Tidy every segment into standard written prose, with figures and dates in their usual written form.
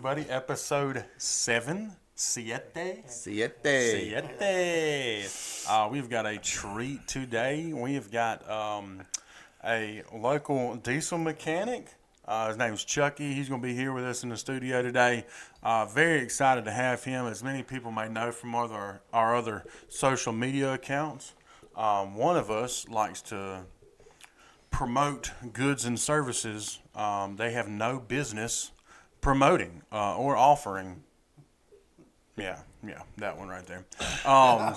everybody. Episode 7. Siete. We've got a treat today. We've got a local diesel mechanic. His name's Chucky. He's going to be here with us in the studio today. Very excited to have him. As many people may know from our other social media accounts, one of us likes to promote goods and services they have no business promoting or offering. Yeah, that one right there.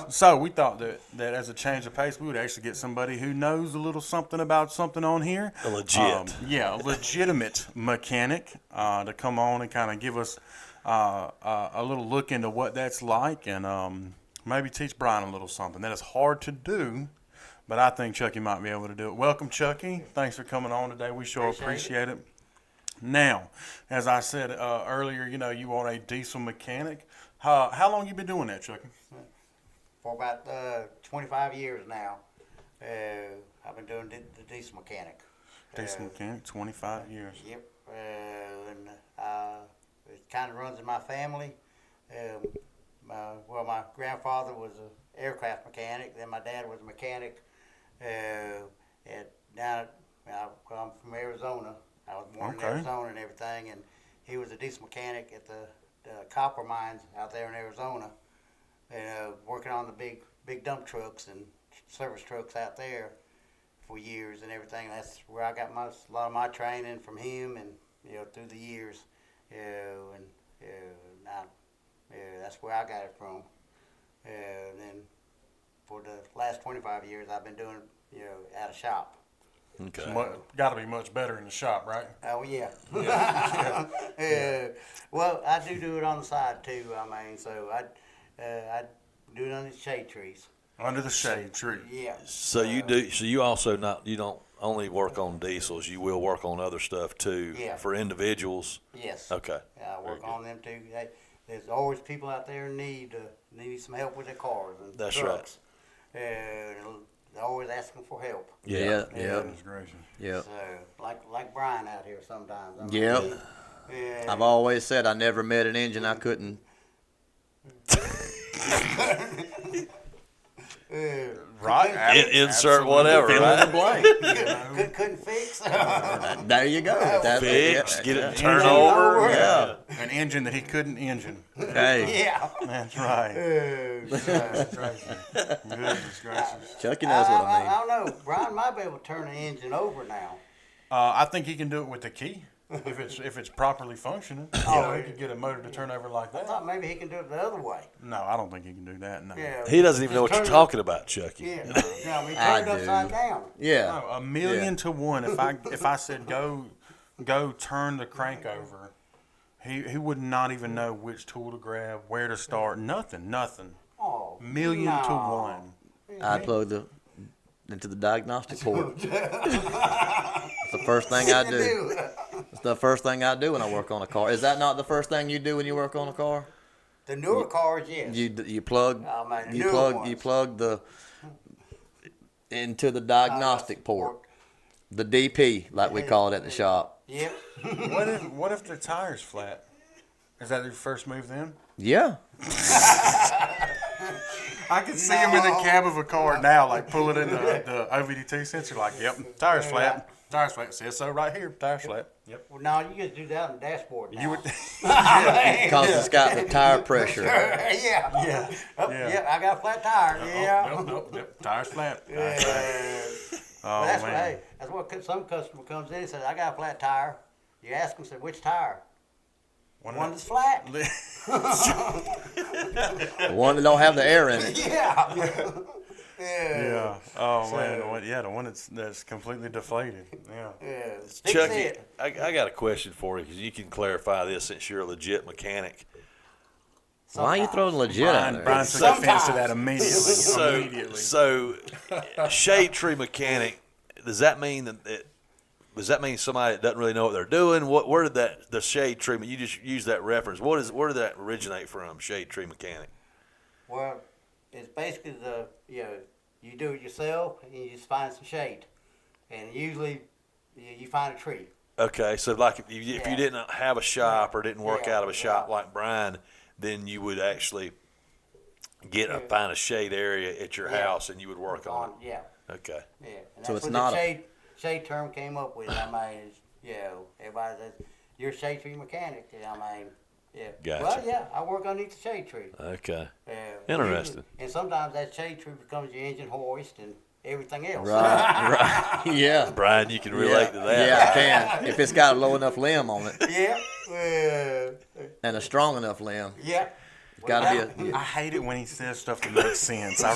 So we thought that as a change of pace, we would actually get somebody who knows a little something about something on here. A legitimate mechanic to come on and kind of give us a little look into what that's like and maybe teach Brian a little something. That is hard to do, but I think Chucky might be able to do it. Welcome, Chucky. Thanks for coming on today. We sure appreciate it. Now, as I said earlier, you are a diesel mechanic. How long you been doing that, Chucky? For about 25 years now. I've been doing the diesel mechanic. Diesel mechanic, 25 years. Yep. And it kind of runs in my family. My grandfather was an aircraft mechanic. Then my dad was a mechanic. I'm from Arizona. I was born in Arizona and everything, and he was a diesel mechanic at the copper mines out there in Arizona, working on the big dump trucks and service trucks out there for years and everything. That's where I got a lot of my training from him, and through the years, that's where I got it from. And then for the last 25 years, I've been doing at a shop. Okay. Got to be much better in the shop, right? Oh, yeah. Well, I do it on the side, too. So I do it under the shade trees. Under the shade tree. Yeah. So you do. So you also you don't only work on diesels. You will work on other stuff, too. Yeah. For individuals. Yes. Okay. I work on them, too. There's always people out there in need some help with their cars and That's trucks. They're always asking for help. Yeah. Goodness gracious. Yeah. So, like Brian out here sometimes. I've always said I never met an engine I couldn't. Right. Insert whatever. Fill in the blank. Couldn't fix. There you go. Fix. Get it turned over. Yeah. An engine that he couldn't engine. Hey. Yeah. That's right. Goodness gracious. Chucky knows what I mean. I don't know. Brian might be able to turn the engine over now. I think he can do it with the key. If it's properly functioning, he could get a motor to turn over like I that. thought maybe he can do it the other way. No, I don't think he can do that. No. Yeah. He doesn't even know what you're talking about, Chucky. Yeah. Turn it I do. upside down. Yeah. No, a million to one. If I said go turn the crank over, he would not even know which tool to grab, where to start. Nothing. Oh. Million to one. I'd plug into the diagnostic port. It's the first thing I do. It's the first thing I do when I work on a car. Is that not the first thing you do when you work on a car? The newer cars, yes. You plug ones. the into the diagnostic port, the DP like we call it at the shop. Yep. What if the tire's flat? Is that your first move then? Yeah. I can see him in the cab of a car now, like pulling in the OVDT sensor, like, yep, tire's flat. Tires flat. Says so right here. Tire's flat. Yep. Well, no, you just do that on the dashboard now. You would. Because it's got the tire pressure. Yeah. Yeah, I got a flat tire. Yeah. Nope. Tire's flat. Oh, man. That's what some customer comes in and says, I got a flat tire. You ask them, say, which tire? One that's flat. The one that don't have the air in it. Yeah. Yeah. Oh man. The one that's completely deflated. Yeah. Chucky, I got a question for you because you can clarify this since you're a legit mechanic. Why are you throwing legit out there? Brian took offense to that immediately. So, shade tree mechanic. Does that mean somebody that doesn't really know what they're doing? Where did the shade tree? You just used that reference. Where did that originate from? Shade tree mechanic. Well, it's basically you do it yourself and you just find some shade, and usually you find a tree. Okay, so like if you Yeah. didn't have a shop or didn't work Yeah, out of a shop yeah. like Brian, then you would actually find a shade area at your Yeah. house and you would work on it. Yeah, Okay. yeah. And So that's it's what not the a- shade term came up with. I mean, everybody says, you're a shade tree mechanic. I mean, yeah. Gotcha. Well, yeah, I work underneath the shade tree. Okay. Yeah. Interesting. And sometimes that shade tree becomes your engine hoist and everything else. Right. Yeah. Brian, you can relate to that. Yeah, I can. If it's got a low enough limb on it Yeah. and a strong enough limb, Yeah. it's got to be a. I hate it when he says stuff that makes sense. I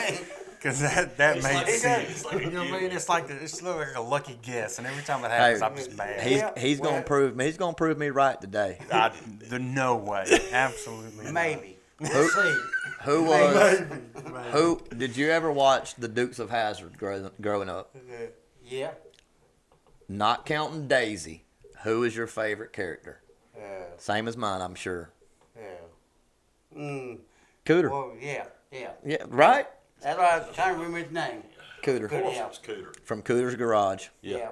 really do. Because that makes sense. You know what I mean? It's like it's like a lucky guess, and every time it happens, I'm just mad. He's gonna prove me. He's gonna prove me right today. There's no way. Absolutely. not. Maybe. We'll see. Who was? Who did you ever watch the Dukes of Hazzard growing up? Yeah. Not counting Daisy. Who is your favorite character? Same as mine, I'm sure. Cooter. Well, yeah. Yeah, right. That's why I was trying to remember his name. Cooter Yeah. from Cooter's Garage. Yeah.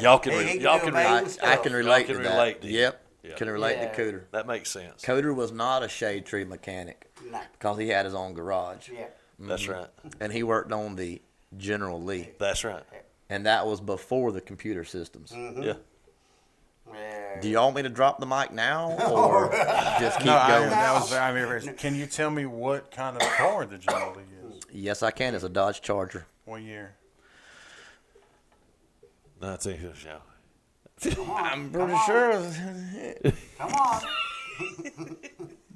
Y'all can He y'all do can amazing relate. stuff. I can relate can to that. relate to you. Yep. Yeah. Can relate Yeah. to Cooter. That makes sense. Cooter was not a shade tree mechanic Nah. because he had his own garage, Yeah. That's right. and he worked on the General Lee, That's right. and that was before the computer systems. Yeah. Yeah. Do you want me to drop the mic now, or just keep No, going? can you tell me what kind of car the General Lee is? Yes, I can. It's a Dodge Charger. What year? 19. Yeah. I'm pretty sure. Come on.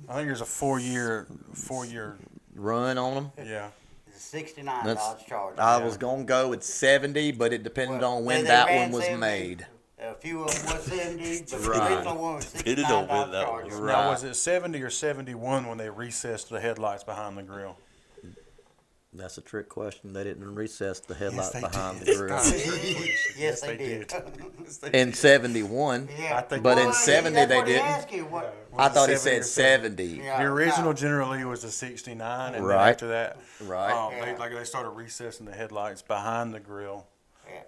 I think there's a four-year. Run on them. Yeah. It's a 69 That's- Dodge Charger. I was gonna go with 70, but it depended Well, on when they that ran one was 70. made. A few of them was 70, but Right. the original one was Depended 69 on when Dodge that Charger. was. Now, Right. was it 70 or 71 when they recessed the headlights behind the grill? That's a trick question. They didn't recess the headlights they behind did. the grill. Yes, they did. In 71, Yeah. I think- but in Well, 70 that's they what he didn't. asked you, what- I thought he 70 or said 70. Yeah, The original no. General Lee was a 69, and Right. then after that, Right. they started recessing the headlights behind the grill,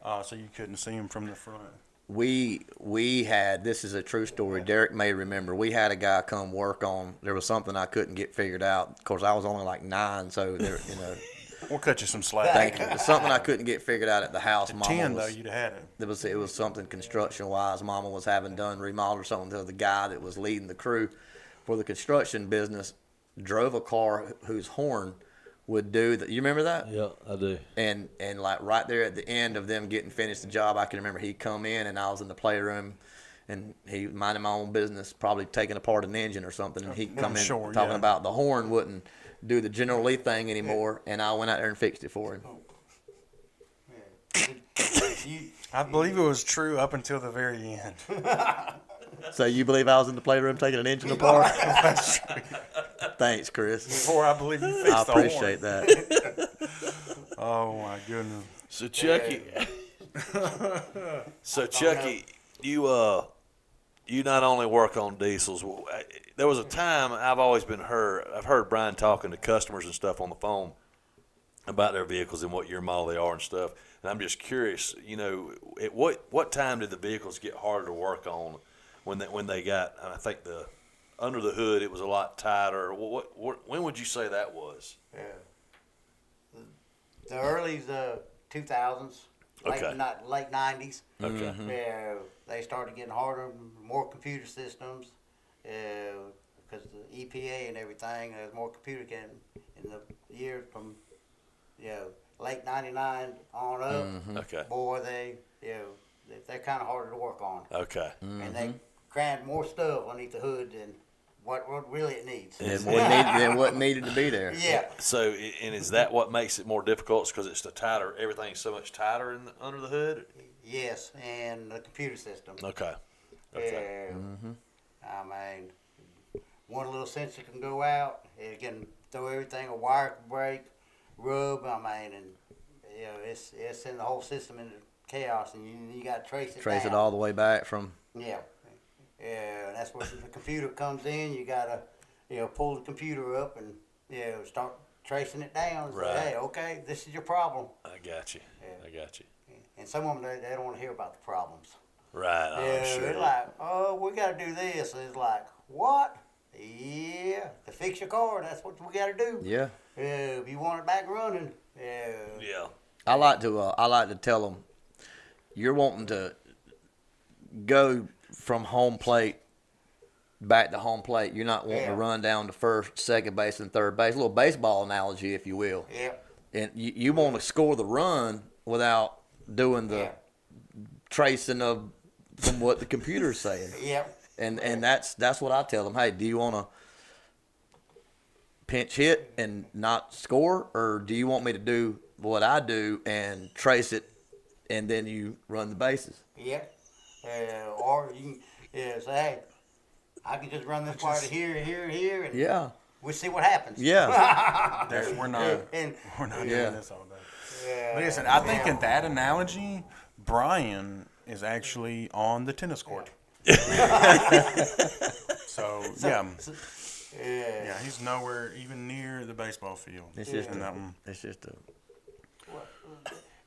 Yeah. so you couldn't see them from the front. We had, this is a true story, Derek may remember, we had a guy come work on, there was something I couldn't get figured out. Of course, I was only like 9, so there, We'll cut you some slack. thank you. It's something I couldn't get figured out at the house. At 10 though, you'd have had it. It was something construction wise. Mama was having done remodel or something. So the guy that was leading the crew for the construction business drove a car whose horn would do that. You remember that? Yeah, I do. And like right there at the end of them getting finished the job, I can remember he come in and I was in the playroom and he minding my own business, probably taking apart an engine or something. And he come in Sure, talking yeah. about the horn wouldn't do the General Lee thing anymore. And I went out there and fixed it for him. I believe it was true up until the very end. So you believe I was in the playroom taking an engine apart? Thanks, Chris. Before I believe you fixed I the horn. appreciate that. Oh my goodness. So Chucky, you not only work on diesels. There was a time I've heard Brian talking to customers and stuff on the phone about their vehicles and what year model they are and stuff. And I'm just curious, at what time did the vehicles get harder to work on when they got? I think under the hood it was a lot tighter. When would you say that was? Yeah. The early 2000s, Okay. late 90s. Okay. Yeah, they started getting harder, more computer systems, because the EPA and everything. There's more computer in the years from late '99 on up. Okay. Boy, they're kind of harder to work on, Okay. and they crammed more stuff underneath the hood than what really it needs. Than what needed to be there. Yeah. So, and is that what makes it more difficult? Because it's the tighter, everything's so much tighter under the hood. Yes, and the computer system. Okay. Okay. I mean, one little sensor can go out. It can throw everything. A wire can break, rub. I mean, and it's sending the whole system into chaos, and you got to trace it. Trace down. it all the way back from. Yeah, and that's where the computer comes in. You gotta pull the computer up and start tracing it down. And Right. say, hey, okay, this is your problem. I got you. Yeah. I got you. And some of them, they don't want to hear about the problems. Right. I'm sure. They're like, oh, we got to do this. And it's like, what? Yeah, to fix your car, that's what we got to do. Yeah. If you want it back running, Yeah. I like to tell them, you're wanting to go from home plate back to home plate. You're not wanting to run down to first, second base, and third base. A little baseball analogy, if you will. Yeah. And you want to score the run without doing the tracing of from what the computer's saying. Yep. And that's what I tell them. Hey, do you want to pinch hit and not score, or do you want me to do what I do and trace it, and then you run the bases? Yep. Or you can say, hey, I can just run this part to here, and Yeah. we'll see what happens. Yeah. We're not doing this all day. Listen, I think in that analogy, Brian is actually on the tennis court. So yeah, he's nowhere even near the baseball field. It's just that one. it's just a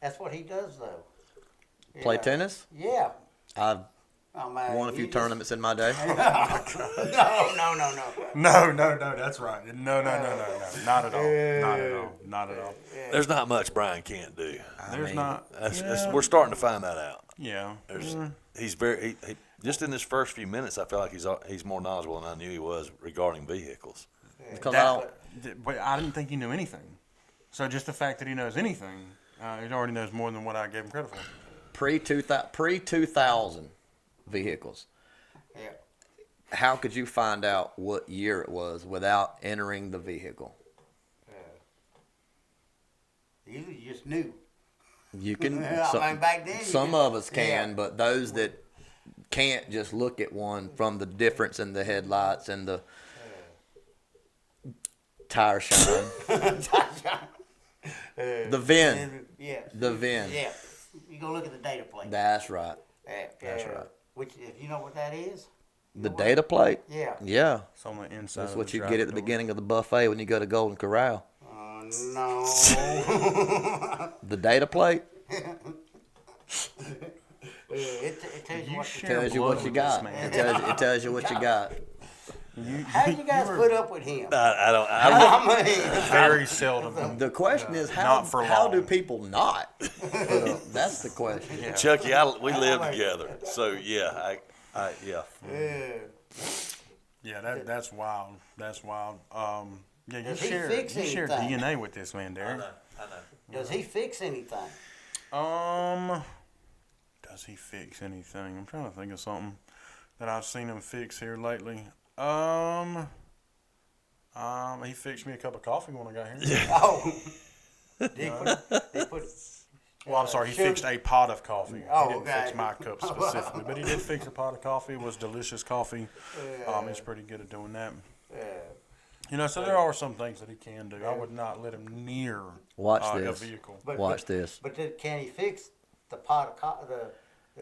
That's what he does, though. play tennis. Yeah. I've Oh, man, won a few you tournaments in my day. No. No, that's right. No, not at all. There's not much Brian can't do. There's not. We're starting to find that out. Yeah. He's very he, just in his first few minutes. I feel like he's more knowledgeable than I knew he was regarding vehicles. Because But I didn't think he knew anything. So just the fact that he knows anything, he already knows more than what I gave him credit for. pre-2000 vehicles. Yeah. How could you find out what year it was without entering the vehicle? You just knew. You can. I mean, back then, some of us can, yeah. but those that can't just look at one from the difference in the headlights and the tire shine. The VIN. Yeah. The VIN. Yeah. You go look at the data plate. That's right. That's right. Which, if you know what that is? The data plate? Yeah. Yeah. It's on the inside. That's of what the you drive get at the door. beginning of the buffet when you go to Golden Corral. No. The data plate It tells you what to tells you what you got. It tells you what you got. How do you guys put up with him? I don't. Very seldom. The question is Not for how long. do people not? That's the question. Yeah. Chucky, we live together, so yeah, Yeah, that's wild. That's wild. Yeah, you Does he share fix share anything? DNA with this man, Derek. I know. Does he fix anything? Does he fix anything? I'm trying to think of something that I've seen him fix here lately. He fixed me a cup of coffee when I got here. Yeah. Oh. Did he put Well, I'm sorry, he sugar- fixed a pot of coffee. Oh, He didn't okay. fix my cup specifically, but he did fix a pot of coffee. It was delicious coffee. He's pretty good at doing that. So there are some things that he can do. I would not let him near Watch a this. vehicle. Watch this. But can he fix the pot of the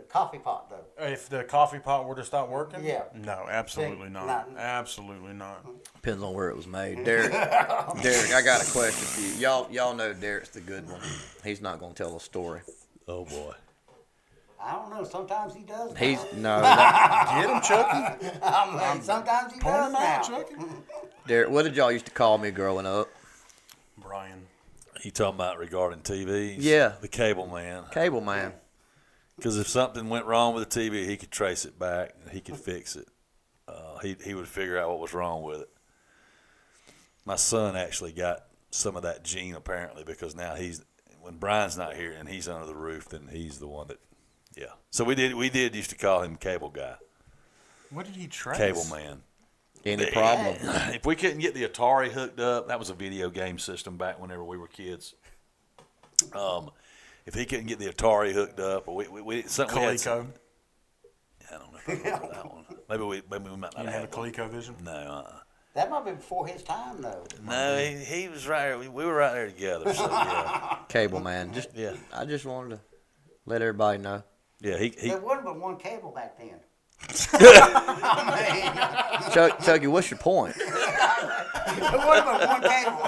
coffee pot though? If the coffee pot were to stop working? Yeah. No, absolutely not. Not- Absolutely not. Depends on where it was made. Derek, I got a question for you. Y'all know Derek's the good one. He's not gonna tell a story. Oh boy. I don't know. Sometimes he does. He's now. Get him, Chucky. Sometimes he Point does him out, now. Chucky. Derek, what did y'all used to call me growing up? Brian. You talking about regarding TVs? Yeah. The cable man. Cable man. Because if something went wrong with the TV, he could trace it back and he could fix it. He would figure out what was wrong with it. My son actually got some of that gene apparently because now when Brian's not here and he's under the roof, then he's the one that, yeah. So we did used to call him Cable Guy, What did he trace? Cable Man. Any problem? If we couldn't get the Atari hooked up, that was a video game system back whenever we were kids. If he couldn't get the Atari hooked up, or we something we had Coleco. I don't know if I remember that one. Maybe we might You not didn't have a have one. ColecoVision? No, That might be before his time though. no, he was right there. We were right there together. So yeah, Cable man. yeah. I just wanted to let everybody know. Yeah, he There wasn't but one cable back then. Chucky, what's your point? There wasn't but one cable.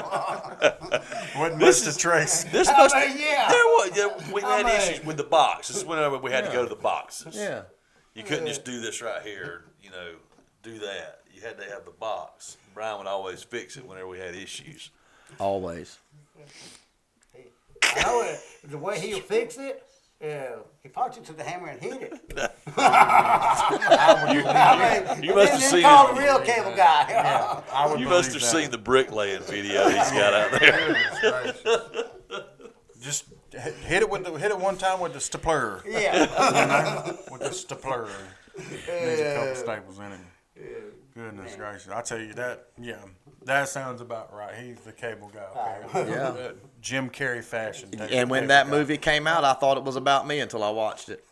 What must have traced? This must. yeah. There was. Yeah, we had mean- issues with the box. This is whenever we had to go to the boxes. Yeah. You couldn't just do this right here. Do that. You had to have the box. Brian would always fix it whenever we had issues. Always. I know the way he'll fix it. He probably took the hammer and hit it. You must have then seen call it. the real cable guy. I would You must have believe that. seen the bricklaying video he's got out there. Just hit it one time with the stapler. Yeah. With the stapler. Needs a couple staples in it. Goodness gracious! I tell you that. Yeah, that sounds about right. He's the cable guy. Yeah. Jim Carrey fashion. And when that movie came out, I thought it was about me until I watched it.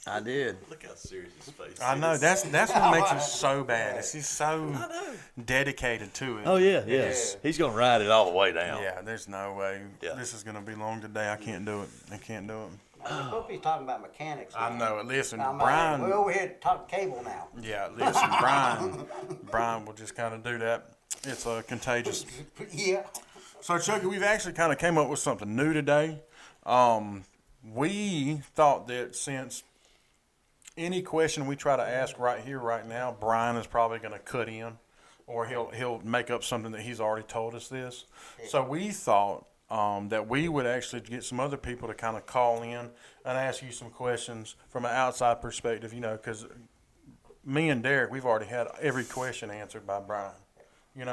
I did. Look how serious his face is. I know that's what makes it so bad. Is he's so dedicated to it. Oh, yeah. He's going to ride it all the way down. Yeah, there's no way. Yeah. This is gonna be long today. I can't do it. I can't do it. We're supposed to be talking about mechanics. I now. know it. Listen, I mean, Brian. we're over here talking cable now. Yeah, listen, Brian will just kind of do that. It's contagious. Yeah. So, Chucky, we've actually kind of came up with something new today. We thought that since any question we try to ask right here, right now, Brian is probably going to cut in, or he'll make up something that he's already told us this. So we thought that we would actually get some other people to kind of call in and ask you some questions from an outside perspective, because me and Derek, we've already had every question answered by Brian.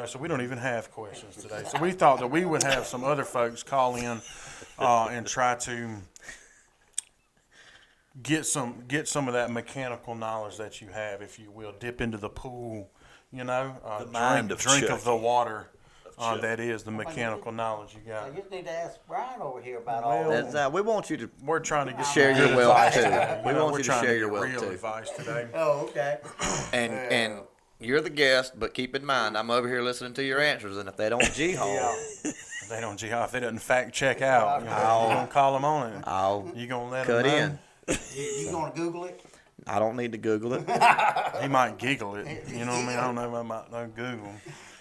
So we don't even have questions today. So we thought that we would have some other folks call in and try to get some of that mechanical knowledge that you have, if you will, dip into the pool, The mind of drink of Chucky. the water. Chucky. That is the mechanical knowledge you got. I just need to ask Brian over here about all That's, that. we want you to We're trying to get share some your wealth advice too. today. We want we're you to trying share get your wealth real too. advice today. Oh, okay. And you're the guest, but keep in mind, I'm over here listening to your answers, and if they don't Yeah. If they don't if they doesn't fact check out, you're gonna call them on it. I'll You gonna let cut them know? in. You gonna Google it? I don't need to Google it. He might giggle it. You know what I mean? I don't know if I might know Google.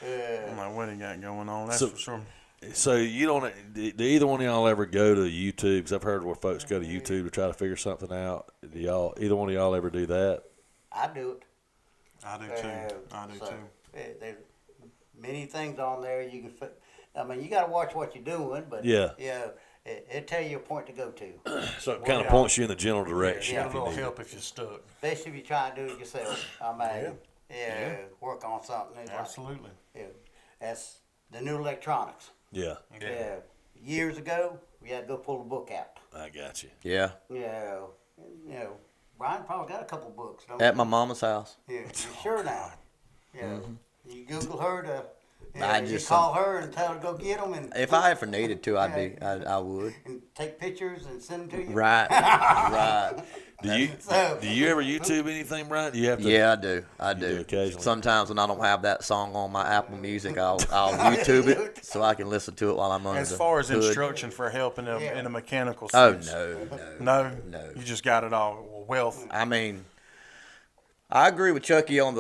I don't know what he got going on. That's for sure. So you don't? Do either one of y'all ever go to YouTube? Because I've heard where folks go to YouTube to try to figure something out. Do y'all? Either one of y'all ever do that? I do it. I do too. I do too. There's many things on there you can. I mean, you got to watch what you're doing, but Yeah. It'll tell you a point to go to. So it kind of points you in the general direction. Get a if you little need it. help if you're stuck. Especially if you're trying to do it yourself. I mean, work on something. It's like- Absolutely. that's the new electronics. Yeah, Yeah. Years ago, we had to go pull the book out. I got you. Yeah, Yeah. Brian probably got a couple books, don't at you? my mama's house. Yeah, you sure now. Yeah. You Google her to. I You just- call her and tell her to go get them and. If I ever needed to, I would. And take pictures and send them to you. Right, right. Do you So- do you ever YouTube anything, Brian? Do you have to? Yeah, I do. I do do. occasionally? Sometimes when I don't have that song on my Apple Music, I'll YouTube it so I can listen to it while I'm under As the far as hood. instruction for help in a mechanical Oh sense. no. No? You just got it all. Wealth. I mean, I agree with Chucky on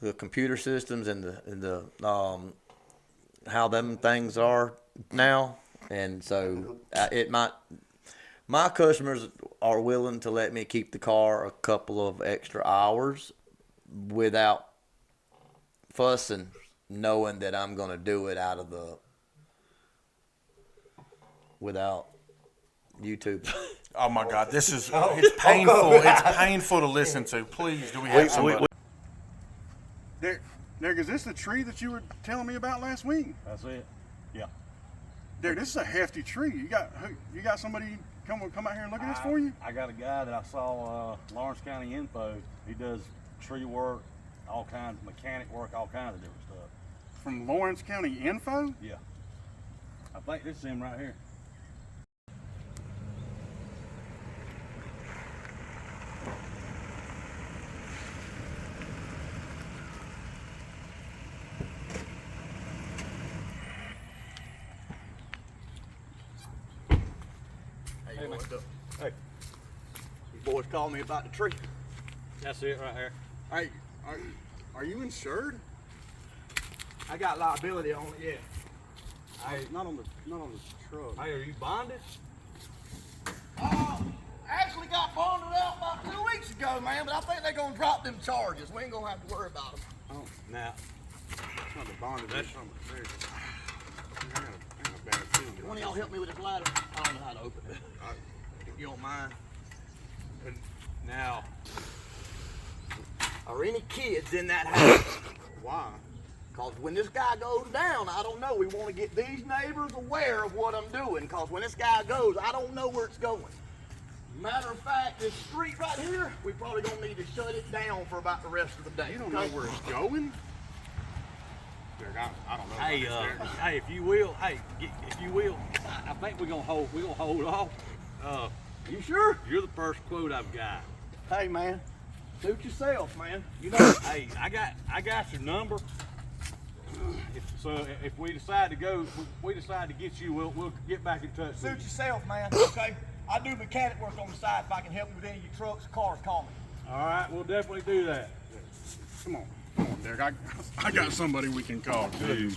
the computer systems and the how them things are now, and so my customers are willing to let me keep the car a couple of extra hours without fussing, knowing that I'm going to do it without YouTube. Oh my God, this is it's painful. It's painful to listen to. Please, do we have somebody? Derek, is this the tree that you were telling me about last week? That's it. Yeah. Derek, this is a hefty tree. You got somebody come out here and look at this for you? I got a guy that I saw Lawrence County Info. He does tree work, all kinds of mechanic work, all kinds of different stuff. From Lawrence County Info? Yeah. I think this is him right here. Hey, man. Hey. These boys called me about the tree. That's it right here. Hey, are you insured? I got liability on it, yeah. Hey, not on the truck. Hey, are you bonded? Actually got bonded out about 2 weeks ago, man, but I think they're gonna drop them charges. We ain't gonna have to worry about them. Oh, now. That's not the bonded. That's something serious. I got a bad feeling. One of y'all help me with this ladder? I don't know how to open it. If you don't mind. Now, Are any kids in that house? why? Because when this guy goes down, I don't know. We want to get these neighbors aware of what I'm doing. Because when this guy goes, I don't know where it's going. Matter of fact, this street right here, we probably gonna need to shut it down for about the rest of the day. You don't know where it's going? Derek, I don't know. Hey, hey, if you will, I think we're gonna hold off. You sure? You're the first quote I've got. Hey, man. Suit yourself, man. You know. Hey, I got your number. If we decide to go, we decide to get you, we'll get back in touch Suit with you. yourself, man. Okay. I do mechanic work on the side. If I can help you with any of your trucks or cars, call me. All right, we'll definitely do that. Come on, Derek. I got somebody we can call too.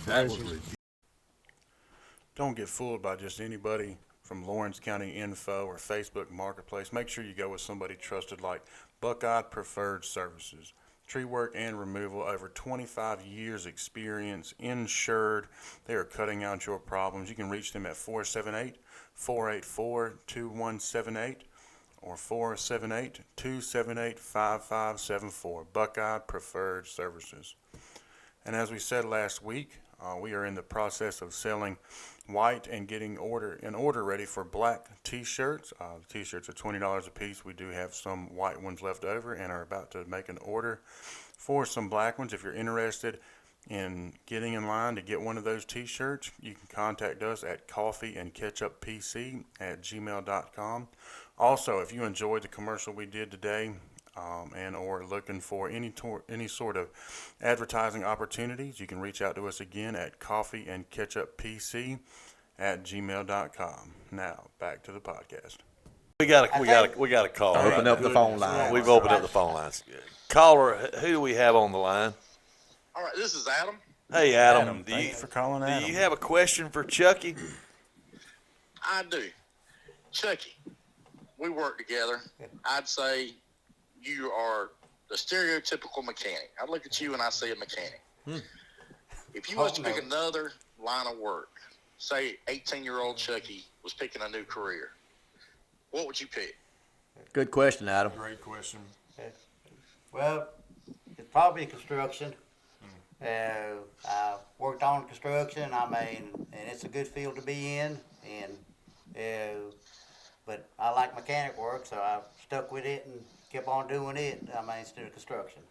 Don't get fooled by just anybody from Lawrence County Info or Facebook Marketplace. Make sure you go with somebody trusted like Buckeye Preferred Services. Tree work and removal, over 25 years experience, insured. They are cutting out your problems. You can reach them at 478-484-2178 or 478-278-5574. Buckeye Preferred Services. And as we said last week, we are in the process of selling white and getting an order ready for black t-shirts. The t-shirts are $20 a piece. We do have some white ones left over and are about to make an order for some black ones. If you're interested in getting in line to get one of those t-shirts, you can contact us at coffeeandcatchuppc at gmail.com. Also, if you enjoyed the commercial we did today, and or looking for any sort of advertising opportunities, you can reach out to us again at coffeeandcatchuppc at gmail.com. Now back to the podcast. We got a call. Open up the phone line. We've opened up the phone lines. Caller, who do we have on the line? All right, this is Adam. Hey, Adam. Adam, thank you for calling Do Adam. you have a question for Chucky? I do. Chucky, we work together. I'd say you are the stereotypical mechanic. I look at you and I see a mechanic. If you was to pick another line of work, say 18-year-old Chucky was picking a new career, what would you pick? Good question, Adam. Great question. Well, it's probably construction. I worked on construction. I mean, and it's a good field to be in. And but I like mechanic work, so I stuck with it and kept on doing it. I mean, instead of construction.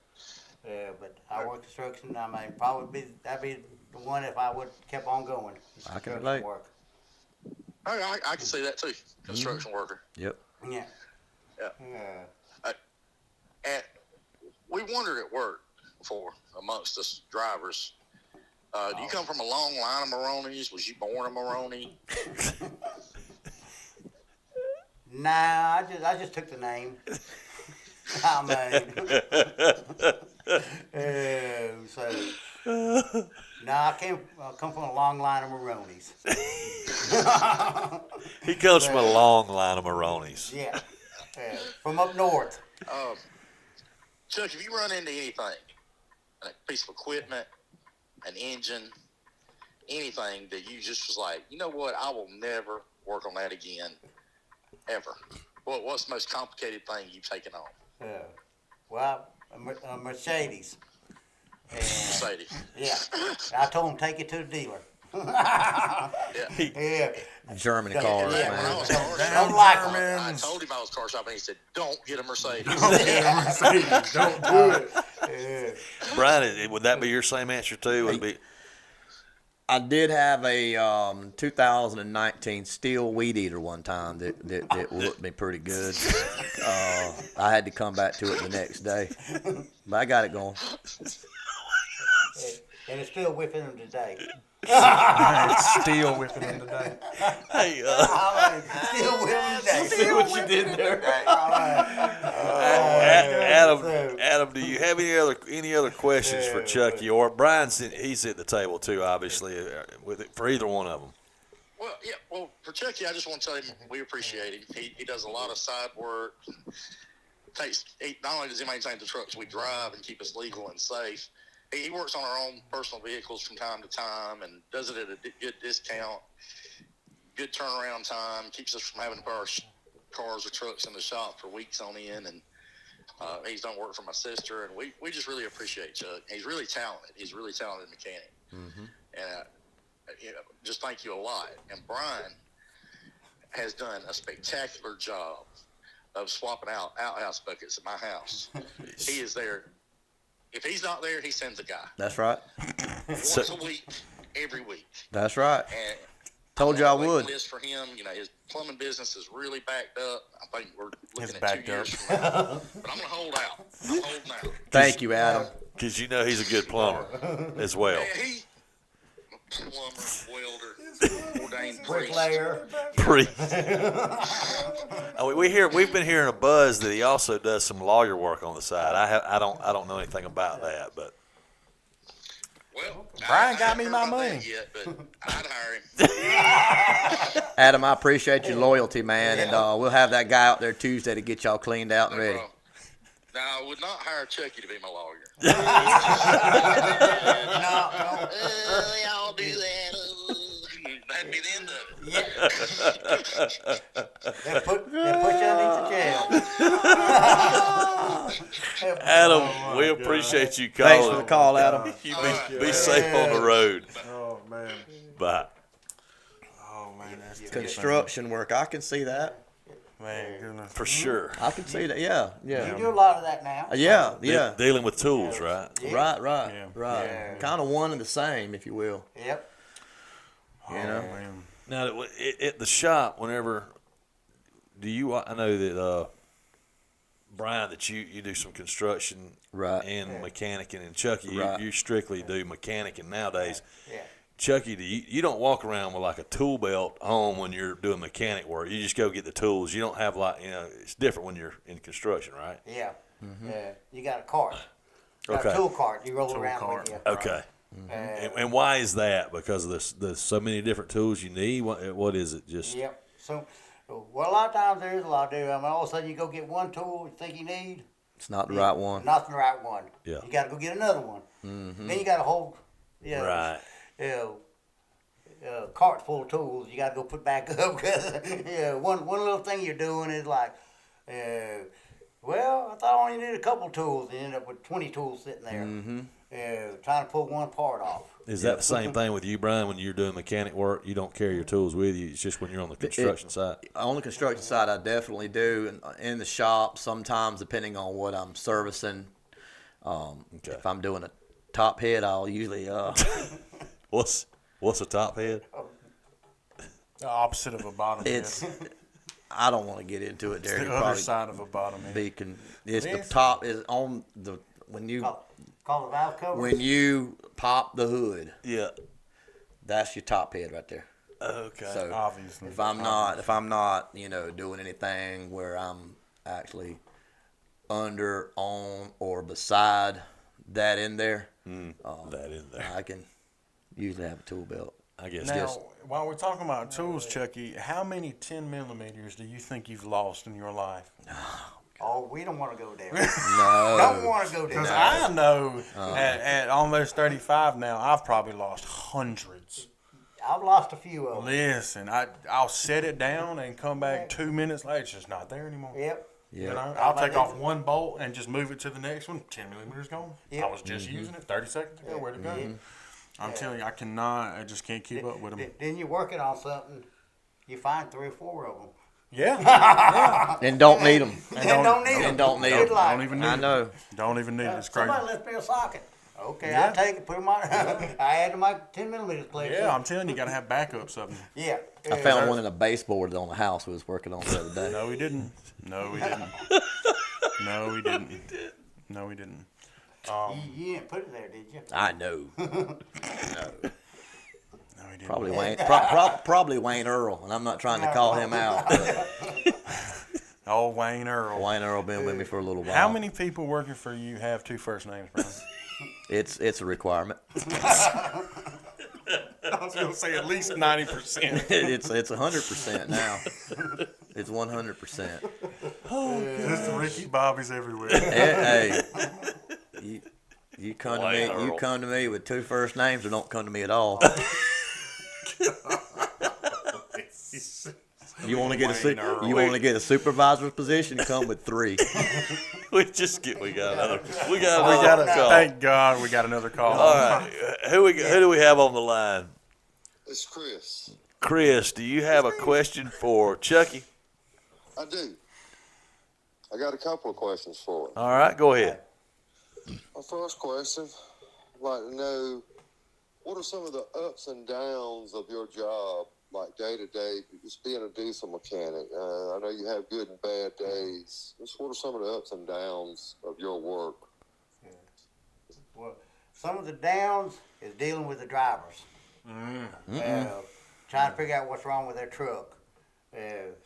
But I work construction. I mean, that'd be the one if I would kept on going. I can relate. Work. I can see that too. Construction worker. Yep. Yeah. And we wondered at work before amongst us drivers. Do you come from a long line of Maronis? Was you born a Maroni? Nah, I just took the name. I mean, I come from a long line of Maronis. He comes from a long line of Maronis. Yeah, from up north. Chuck, if you run into anything, a piece of equipment, an engine, anything that you just was like, you know what, I will never work on that again, ever. What's the most complicated thing you've taken on? Well, a Mercedes. And, Mercedes. Yeah, I told him take it to the dealer. Yeah. German cars, Yeah, When I man. was car shopping, Don't like them. I told him I was car shopping. He said, "Don't get a Mercedes." Don't do it. Brian, would that be your same answer too? Would it be? I did have a 2019 steel weed eater one time that looked me pretty good. I had to come back to it the next day, but I got it going. and it's still whipping them today. It's still whipping them today. Hey, Still whipping today. See what you did there? Adam, do you have any other questions for Chucky? Or Brian's he's at the table too, obviously, for either one of them. Well, yeah. Well, for Chucky, I just want to tell him we appreciate him. He does a lot of side work. Not only does he maintain the trucks we drive and keep us legal and safe, he works on our own personal vehicles from time to time and does it at a good discount, good turnaround time, keeps us from having to put our cars or trucks in the shop for weeks on end. And he's done work for my sister, and we just really appreciate Chuck. He's really talented. He's a really talented mechanic. Mm-hmm. And just thank you a lot. And Brian has done a spectacular job of swapping out outhouse buckets at my house. He is there. If he's not there, he sends a guy. That's right. Once a week, every week. That's right. And Told you I would. List for him. His plumbing business is really backed up. I think we're looking at backed 2 years up. from now. But I'm going to hold out. I'm holding out. Thank you, Adam. Because he's a good plumber as well. Yeah, he plumber, welder, ordained priest. Bricklayer. We've been hearing a buzz that he also does some lawyer work on the side. I don't know anything about that, but Well, Brian I got haven't me heard my about money. that yet, but I'd hire him. Adam, I appreciate your loyalty, man, and we'll have that guy out there Tuesday to get y'all cleaned out and ready. Now, I would not hire Chucky to be my lawyer. No. Y'all do that. That'd be the end of it. They put you underneath the jail. Adam, we appreciate you calling. Thanks for the call, Adam. You be safe on the road. Oh man. Bye. Oh man, that's Construction work, I can see that. man, goodness. For sure. I can see that. Yeah, You yeah, do a lot of that now. yeah. Dealing with tools, right? Yeah. Right. Yeah. Kind of one and the same, if you will. Yep. You know. Oh, man. Now, at the shop, I know that Brian, that you do some construction Right. and mechanicing, and Chucky, Right. you strictly do mechanicing nowadays. Yeah. Chucky, you don't walk around with like a tool belt on when you're doing mechanic work. You just go get the tools. You don't have it's different when you're in construction, right? Yeah. Yeah. You got a cart. Got Okay. a tool cart. You roll Tool around cart. with you. Okay. Uh, And why is that? Because there's so many different tools you need. What is it? Just Yep. So, well, a lot of times there is a lot to do. I mean, all of a sudden you go get one tool you think you need, It's not the right one. not the right one. Yeah. You got to go get another one. Then you got a whole, right. Cart full of tools you got to go put back up. One little thing you're doing is like, well, I thought I only needed a couple tools. And you end up with 20 tools sitting there, trying to pull one part off. Is that the same thing with you, Brian? When you're doing mechanic work, you don't carry your tools with you. It's just when you're on the construction side. On the construction side, I definitely do. And in the shop, sometimes depending on what I'm servicing, if I'm doing a top head, I'll usually What's a top head? The opposite of a bottom head. it's. I don't want to get into it, Derek. The other side of a bottom head. It's the top is on the when you Call the valve cover. when you pop the hood. Yeah. That's your top head right there. Okay. So Obviously. if I'm not, doing anything where I'm actually under, on, or beside that in there, that in there. I can usually have a tool belt. I guess. Now, while we're talking about tools, Chucky, how many 10 millimeters do you think you've lost in your life? Oh, we don't want to go there. No. Don't want to go there. Because I know at almost 35 now, I've probably lost hundreds. I've lost a few of them. Listen, I'll set it down and come back 2 minutes later. It's just not there anymore. Yep. Yeah. You know, I'll take off one bolt and just move it to the next one. 10 millimeters gone. Yep. I was just using it 30 seconds ago. Where'd it go? I'm telling you, I just can't keep up with them. Then you're working on something, you find 3 or 4 of them. Yeah. And don't need them. And don't need them. And don't need Good them. life. Don't even need I it. know. Don't even need it. It's crazy. Somebody left me a socket. Okay, Yeah. I'll take it, put them on. I add to my 10 millimeters collection. Yeah, I'm telling you, you got to have backups of them. Yeah. I found one in a baseboard on the house we was working on the other day. No, we didn't. No, we didn't. No, we didn't. No, we didn't. You didn't put it there, did you? I know. No. No, he didn't. Probably Wayne. Probably Wayne Earl, and I'm not trying to call him out. But Oh, Wayne Earl. Wayne Earl been with me for a little while. How many people working for you have two first names, Brian? It's a requirement. I was going to say at least 90%. It's 100% now. It's 100%. Just Ricky Bobbies everywhere. Hey, you come to me with two first names, or don't come to me at all. You want to get a supervisor's position? Come with three. We got another call. Thank God we got another call. All right, who do we have on the line? It's Chris. Chris, do you have a question for Chucky? I do. I got a couple of questions for him. All right, go ahead. My first question, I'd like to know, what are some of the ups and downs of your job, like day to day, just being a diesel mechanic? I know you have good and bad days. Just what are some of the ups and downs of your work? Well, some of the downs is dealing with the drivers. Trying to figure out what's wrong with their truck.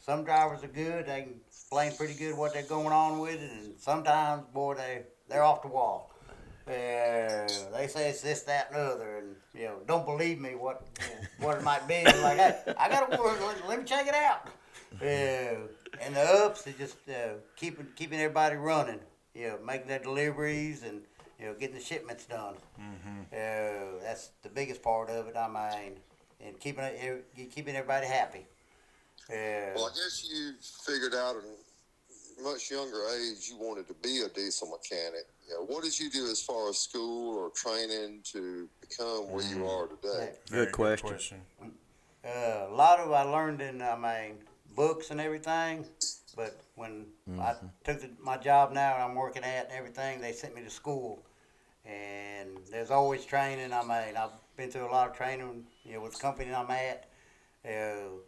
Some drivers are good; they can explain pretty good what they're going on with it, and sometimes, boy, they're off the wall. They say it's this, that, and the other, and don't believe me what it might be. I'm like, I got to let me check it out. And the ups is just keeping everybody running. Making their deliveries and getting the shipments done. That's the biggest part of it. I mean, and keeping everybody happy. Well, I guess you figured out at a much younger age you wanted to be a diesel mechanic. What did you do as far as school or training to become where you are today? Good question. A lot of I learned in books and everything, but when I took my job now I'm working at and everything, they sent me to school, and there's always training. I've been through a lot of training, with the company I'm at, and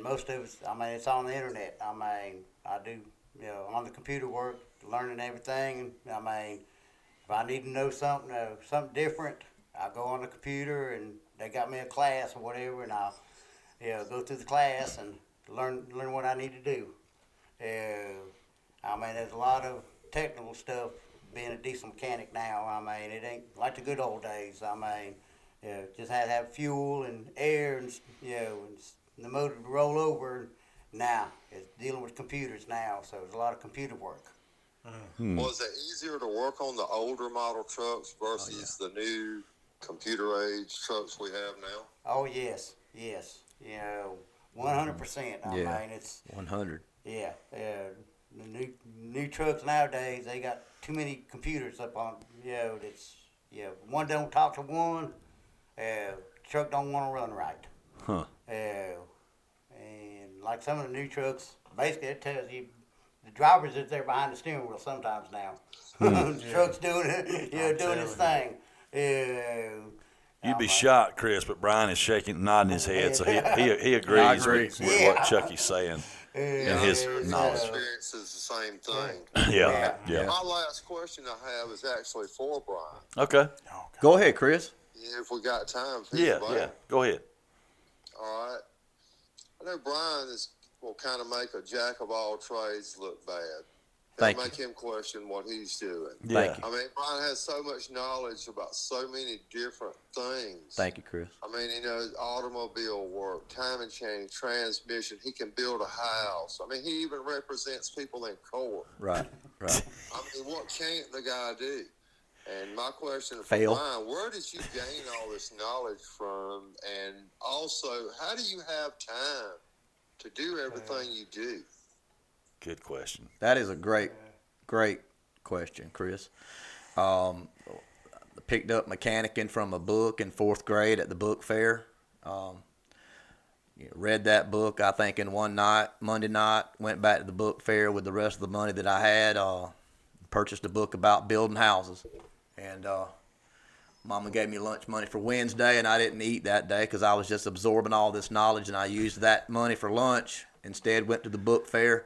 most of it's it's on the internet. I do on the computer work, learning everything. If I need to know something different, I go on the computer and they got me a class or whatever, and I'll go through the class and learn what I need to do. There's a lot of technical stuff being a diesel mechanic now. It ain't like the good old days. Just had to have fuel and air and and the motor to roll over. Now it's dealing with computers now, so there's a lot of computer work. Was it easier to work on the older model trucks versus the new computer age trucks we have now? Oh yes. 100%. It's 100. Yeah. The new trucks nowadays, they got too many computers up on. It's one don't talk to one. Truck don't want to run right. Huh. And like some of the new trucks, basically it tells you the driver's is there behind the steering wheel sometimes now. The truck's doing it, doing its thing. You'd be shocked, Chris, but Brian is nodding his head, so he agrees with what Chucky's saying in his knowledge. Experience is the same thing. Yeah. My last question I have is actually for Brian. Okay. Go ahead, Chris. If we got time. Yeah. Go ahead. All right. I know Brian will kind of make a jack of all trades look bad. It'll make him question what he's doing. Yeah. Brian has so much knowledge about so many different things. Thank you, Chris. He knows automobile work, timing chain, transmission. He can build a house. He even represents people in court. Right. What can't the guy do? And my question for Fail. Brian, where did you gain all this knowledge from? And also, how do you have time to do everything you do? Good question. That is a great question, Chris. Picked up mechanicking from a book in 4th grade at the book fair. Read that book, I think, in one night, Monday night. Went back to the book fair with the rest of the money that I had. Purchased a book about building houses. And Mama gave me lunch money for Wednesday, and I didn't eat that day because I was just absorbing all this knowledge, and I used that money for lunch. Instead, went to the book fair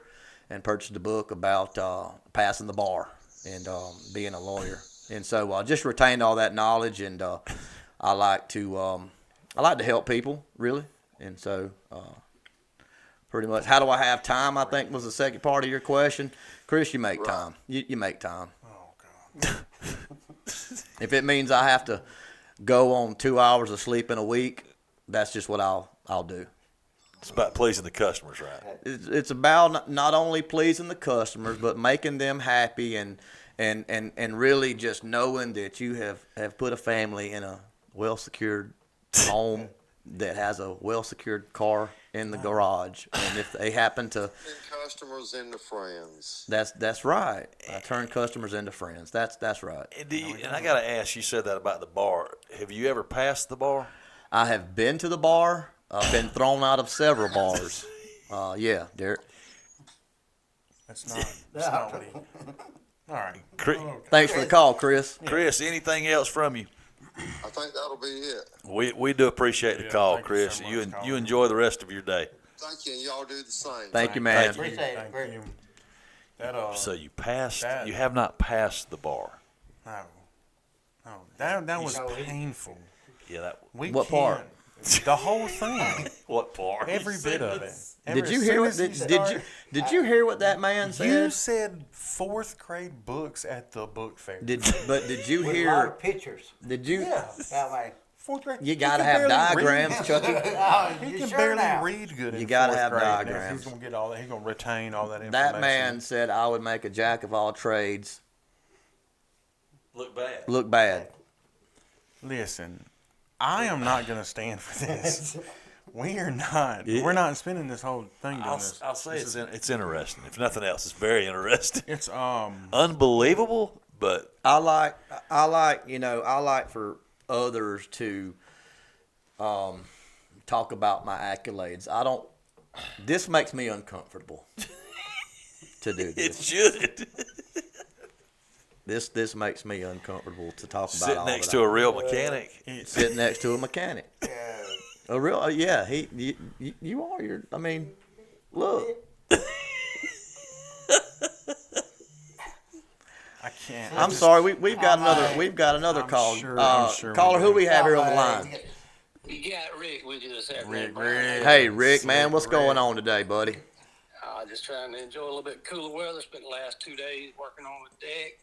and purchased a book about passing the bar and being a lawyer. And so I just retained all that knowledge, and I like to help people, really. And so pretty much, how do I have time, I think was the second part of your question. Chris, you make time. You make time. Oh, God. If it means I have to go on 2 hours of sleep in a week, that's just what I'll do. It's about pleasing the customers, right? It's about not only pleasing the customers, but making them happy and really just knowing that you have put a family in a well-secured home that has a well-secured car in the garage. And if they happen to... customers into friends. That's right. I turn customers into friends. That's right. And I got to ask, you said that about the bar. Have you ever passed the bar? I have been to the bar. I've been thrown out of several bars. Yeah, Derek. That's not what he... All right. Thanks for the call, Chris. Chris, anything else from you? I think that'll be it. We do appreciate the call, thank you Chris. so much You for calling. you enjoy the rest of your day. Thank you, and y'all do the same. Thank you, man. Appreciate it. Thank Great. you. That, So you passed. that- You have not passed the bar. no, that was painful. Yeah, that. We What can't- part? The whole thing. What bar? Every bit of it. Did you hear what did you hear what that man You said? said fourth grade books at the book fair. Did you With a lot hear? of pictures. Did you? Yeah. That way. Fourth grade. You He gotta can have barely diagrams, read. Chucky. Oh, He you can sure barely now? read good. You in gotta fourth have grade. diagrams. He's gonna get all that. He's gonna retain all that information. That man said I would make a jack of all trades Look bad. look bad. Listen, I am not gonna stand for this. We are not. We're not spending this whole thing doing this. I'll say it's interesting. If nothing else, it's very interesting. It's Unbelievable, but I like for others to talk about my accolades. I don't. This makes me uncomfortable to do it this. should. This makes me uncomfortable to talk about. Sitting all next that. to a real mechanic. Sitting next to a mechanic. A real, yeah. You are. I mean, look. I can't. I'm sorry. We've got another I'm call. sure- I'm sure we Caller, do. who we have here on the line? You got Rick with you this Rick, afternoon. Rick. Hey, Rick, man, what's Rick. going on today, buddy? Just trying to enjoy a little bit cooler weather. Spent the last 2 days working on the deck.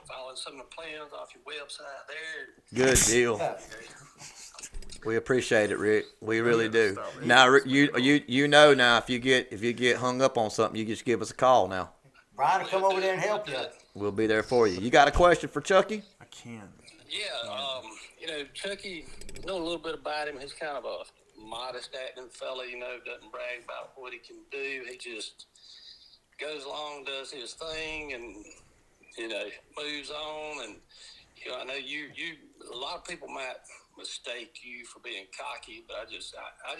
Following some of the plans off your website there. Good deal. We appreciate it, Rick. We really do. Now, Rick, you know now if you get hung up on something, you just give us a call. Now Brian will come over there and help you. we'll be there for you. You got a question for Chucky? I can't. Yeah, Chucky, know a little bit about him. He's kind of a modest acting fella, doesn't brag about what he can do. He just goes along, does his thing, and, moves on. And, I know a lot of people might mistake you for being cocky, but I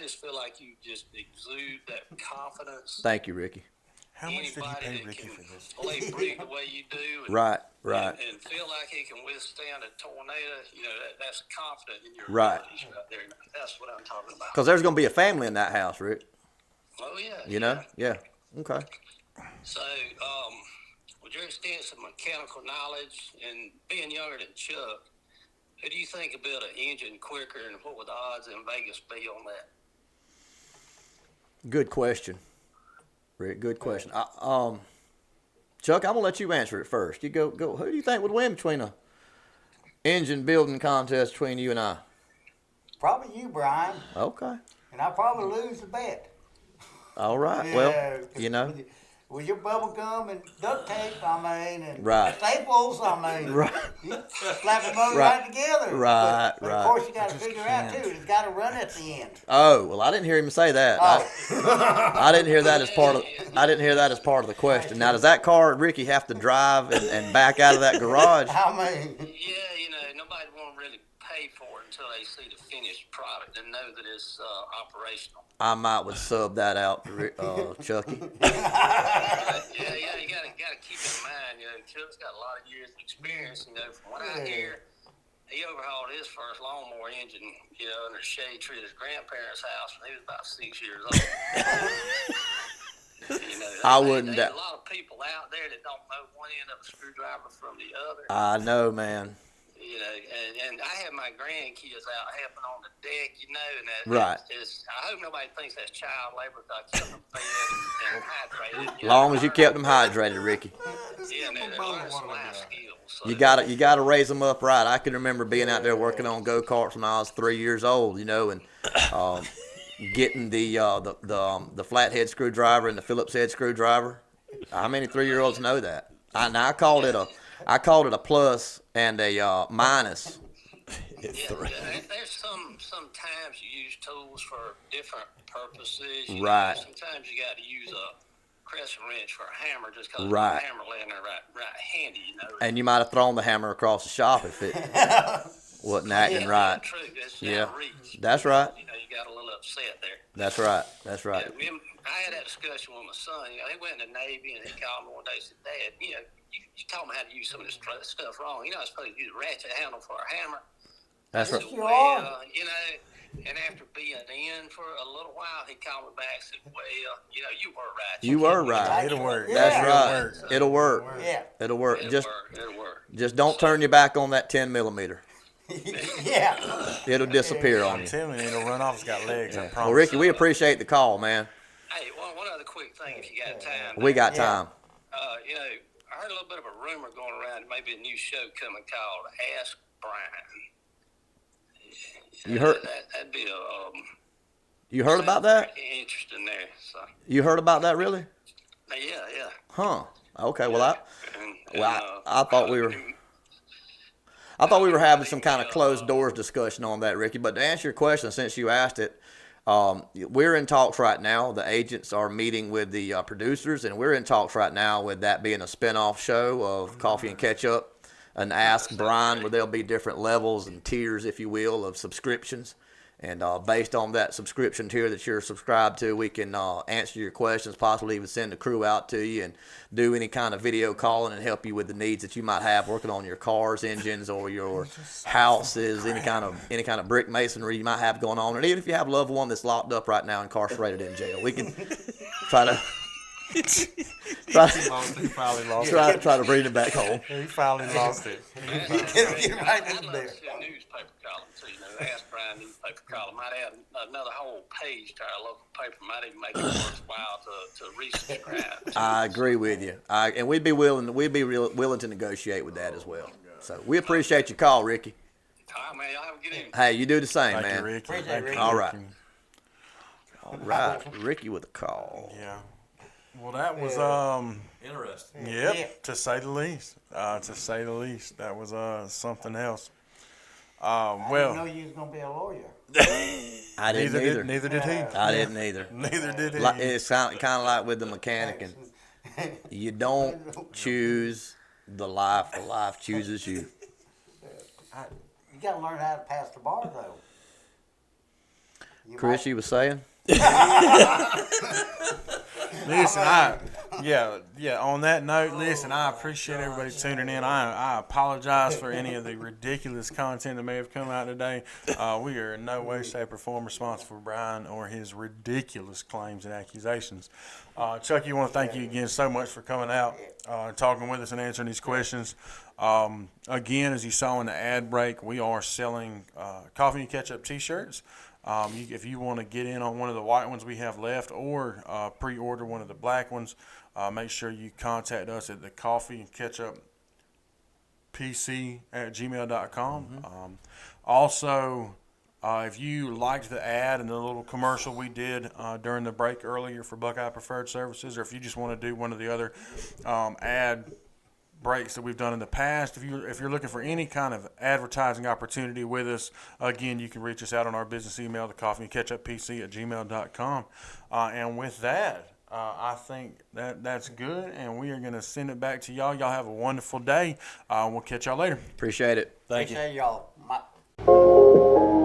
just feel like you just exude that confidence. Thank you, Ricky. How much did he Anybody pay that Ricky can for this? play brig the way you do. And, Right. And feel like he can withstand a tornado, that's confident in your Right. abilities right there. That's what I'm talking about. Because there's gonna be a family in that house, Rick. Oh, yeah. You know? Yeah. Okay. So, with your extensive mechanical knowledge and being younger than Chuck, who do you think could build an engine quicker, and what would the odds in Vegas be on that? Good question, Rick. Good question. Chuck, I'm gonna let you answer it first. You go. Who do you think would win between a engine building contest between you and I? Probably you, Brian. Okay. And I'll probably lose the bet. All right. Yeah, Well, you know. With your bubble gum and duct tape, and Right. staples, Right. you slap them all Right. right together. Right, But right. of course, you got to figure out too. It's got to run at the end. Oh well, I didn't hear him say that. I didn't hear that as part of. I didn't hear that as part of the question. Now, does that car, Ricky, have to drive and back out of that garage? Yeah, nobody won't really pay for it until they see the finished product and know that it's operational. I might would sub that out, Chucky. Yeah, you gotta keep in mind, Chuck's got a lot of years of experience. From what I hear, he overhauled his first lawnmower engine, under the shade tree at his grandparents' house when he was about 6 years old. I wouldn't. There's a lot of people out there that don't know one end of a screwdriver from the other. I know, man. And I have my grandkids out helping on the deck, and that Right. I hope nobody thinks that's child labor because I kept them fed and hydrated. As long as you kept them hydrated, Ricky. Yeah, and they learn some life skills. So. You gotta raise them up right. I can remember being out there working on go-karts when I was 3 years old, and getting the flathead screwdriver and the Phillips head screwdriver. How many 3-year-olds know that? I called it a plus and a minus. There's sometimes you use tools for different purposes. Right. Sometimes you got to use a crescent wrench for a hammer just because Right. the hammer laying there right handy, And you might have thrown the hammer across the shop if it wasn't acting right. True. That's Yeah. outreach. That's right. You got a little upset there. That's right. Yeah, I had that discussion with my son. He went in the Navy and he called me one day and said, Dad, you taught me how to use some of this stuff wrong. I was supposed to use a ratchet handle for a hammer. That's right. Well, and after being in for a little while, he called me back and said, well, you were right. You were right. It'll work. That's Yeah. right. It'll work. Yeah. It'll work. It'll work. Just don't turn your back on that 10 millimeter. Yeah. It'll disappear on I'm you. telling you, it'll run off. It's got legs. I promise. Well, Ricky, we appreciate the call, man. Hey, one other quick thing, if you got time. We got time. I heard a little bit of a rumor going around. Maybe a new show coming called Ask Brian. You heard? That'd be You heard about that? interesting there. So. You heard about that, really? Yeah. Huh. Okay. Well, And, I thought we were having some kind of closed doors discussion on that, Ricky. But to answer your question, since you asked it, we're in talks right now. The agents are meeting with the producers, and we're in talks right now with that being a spinoff show of Coffee and Ketchup, an Ask Brian, where there'll be different levels and tiers, if you will, of subscriptions. And based on that subscription tier that you're subscribed to, we can answer your questions, possibly even send the crew out to you and do any kind of video calling and help you with the needs that you might have working on your cars, engines, or your houses, any kind of brick masonry you might have going on. And even if you have a loved one that's locked up right now, incarcerated in jail, we can try to He finally lost it. try to bring him back home. He finally lost it. Get right I'd in love there. to see a newspaper column too. Ask Brian newspaper column. Might add another whole page to our local paper. Might even make it worthwhile to resubscribe. I agree with you. And we'd be willing to negotiate with that as well. So we appreciate your call, Ricky. All right, man. Y'all have a good evening. Hey, you do the same, Thank man. you, Ricky. Appreciate Thank it, you, Ricky. All right. Ricky. All right, Ricky with a call. Yeah. Well, that was Interesting. Yep, Yeah. to say the least. That was something else. I didn't know Well, you was gonna be a lawyer. I didn't either. neither did he. I didn't either. Neither did he. It's kind of like with the mechanic, and you don't choose the life chooses you. You gotta learn how to pass the bar though. Chris, you was saying? Listen, on that note, listen, I appreciate everybody tuning in. I apologize for any of the ridiculous content that may have come out today. We are in no way, shape, or form responsible for Brian or his ridiculous claims and accusations. Chucky, I want to thank you again so much for coming out, talking with us and answering these questions. Again, as you saw in the ad break, we are selling Coffee and Ketchup t-shirts. If you want to get in on one of the white ones we have left or pre-order one of the black ones, make sure you contact us at the coffeeandcatchuppc at gmail.com. Also, if you liked the ad and the little commercial we did during the break earlier for Buckeye Preferred Services, or if you just want to do one of the other ad breaks that we've done in the past, if you're looking for any kind of advertising opportunity with us, again, you can reach us out on our business email, the coffeeandcatchuppc at gmail.com. And with that, I think that's good, and we are going to send it back to y'all. Y'all have a wonderful day. We'll catch y'all later. Appreciate it. Thank you. Appreciate y'all.